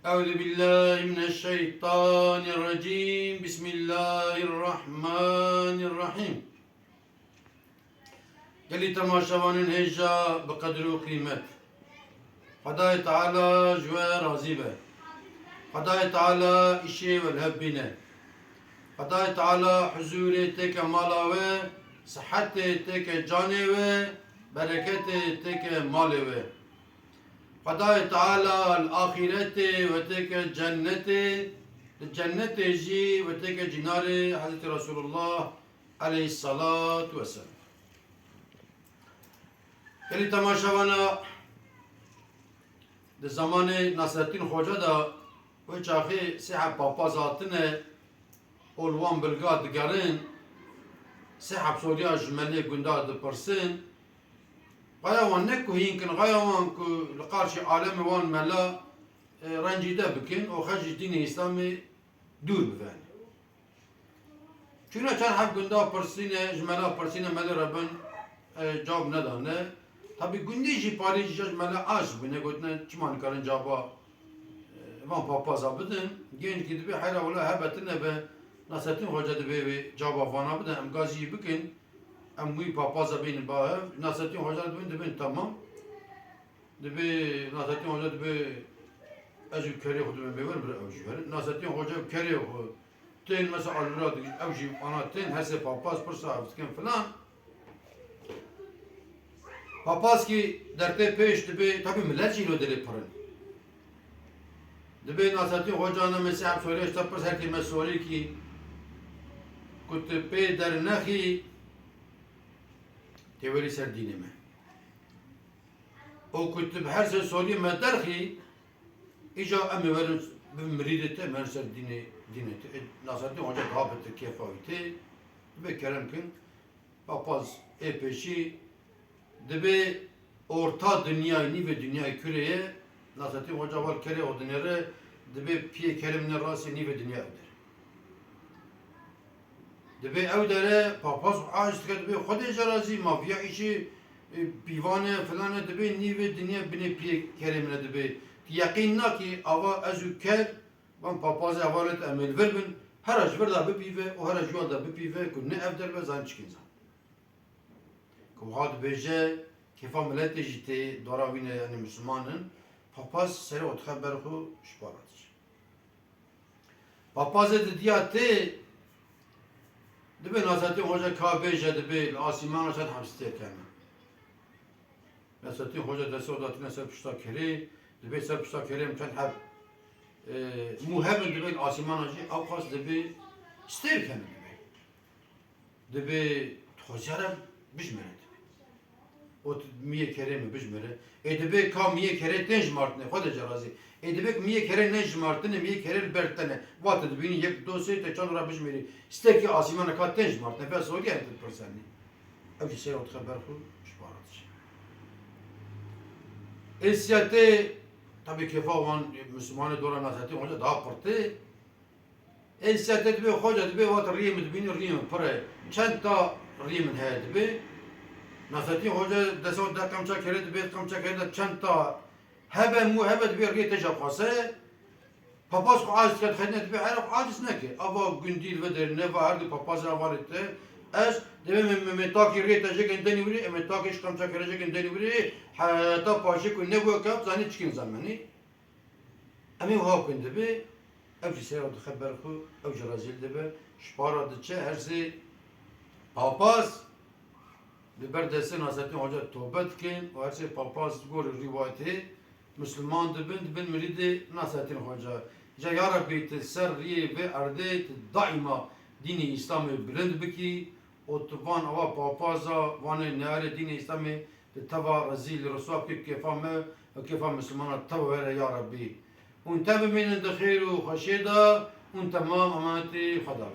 أعوذ بالله من الشيطان الرجيم. بسم الله الرحمن الرحيم. قال تماشاوان هجا بقدر وقيمت خداي تعالى جوا راضي خداي تعالى إشي والهبنا خداي تعالى حضورتك مالاوي صحتك جانوي بركتك مالوي خداي تعالى الآخرة وتك الجنة الجنة جي وتك جنار حضرت رسول الله عليه الصلاة والسلام. كلي تماشاوانا ده زمان نصرالدين خوجا دا وچاخي سحب بابازاتنا اولوان بلغاد دقارين سحب سوريا جمالي قندا دپرسين غايا وان نكو هينكن غايا وان كو لقارشي عالمي وان ملا رنجي دا بكن وخرج دين اسلامي دور بفاني چونه چند حب قندا پرسينه جمالا پرسينه ملا ربن جواب ندانه tabi gündüzü Paris jajmala az bine gotne çman karın caba van papaza bidin genç gidip hayra ola hebetine be Nasrettin Hoca de be caba vana bidin em gazi bikin em muy papaza bin ba Nasrettin Hoca de bin tamam de be Nasrettin Hoca de be azı kere hudu be ver bir avcı ver Nasrettin Hoca kere ten mesela alrat avcı ana ten her se papaz per sahibiken falan Papaz ki derte peş dibe tabi millet çiğlo deli pırın. Dibe Nasrettin Hoca'nın mesela söyle işte pırs her kelime söyle ki kutbe der nehi teveli ser dinime. O kutbe her şey söyleyeyim me derhi ica emi verin müridete men ser dinete. Nasrettin Hoca gabeti kefaviti ve keremkin papaz peşi Dibe orta dünyayı ve dünya küreye Nasrettin Hoca var kere o dünyaya dibe piye kerimler rası ni ve dünya öder. Dibe evdere papaz ağaçtık dibe Khudece razı mafya işi pivane falan dibe ni ve dünya bine piye kerimler dibe yakinna ki ava ezüker ben papaz avalet emel verbin her ajver da bir pive o her ajver da bir pive kunne evder ve zan çıkın zan. Kuhad beje kefa millet jite doravine yani Müslümanın papaz sere ot haberhu şparat. Papaz dediyate dibe Nasrettin Hoca kabeje dibe asiman şad hapiste kana. Nasrettin Hoca dese odatine serpişta kere dibe serpişta kere mkan hab muhem dibe asiman acı avkas dibe ister kana dibe tozara bijmeret. O miye kere mi bijmere? Edebe ka miye kere tenj martne Khudece razı. Edebe miye kere nej martne miye kere bertene. Vat edebini yek dosye te çanora bijmeri. Steki asimana ka tenj martne fe soruya et persani. Ev şey ot haber ku şparat. Esiyate tabi kefa van Müslümanı dora Nasrettin Hoca daha pırtı. Esiyate dibe Hoca dibe vat riyem dibini riyem pare. Çanta riyemin he dibe. Nasrettin Hoca dese da kamça kere de kamça kere de çanta hebe mu hebe bir rite japase papaz ko az kat khidmet be arab aciz ne ki ava gündil ve der ne vardı papaz avarette az deve metaki rite jeken deni biri metaki kamça kere jeken deni biri hatta paşe ko ne bu kap zani çıkın zamanı ami ha kunde be evci seyrat haber ku evci razil de be şpara de çe her şey papaz Liber desin Nasrettin Hoca tövbe kin o her şey papaz gol rivayeti Müslüman dibin miridi Nasrettin Hoca. Ya Rabbi te serri ve ardet daima dini İslam'ı bilind biki o tuvan ava papaza vane nare dini İslam'ı te tava razil Resul ki kefame ve kefa Müslümana tava vere ya Rabbi. Un tabi minin de khairu khashida un tamam amati khadar.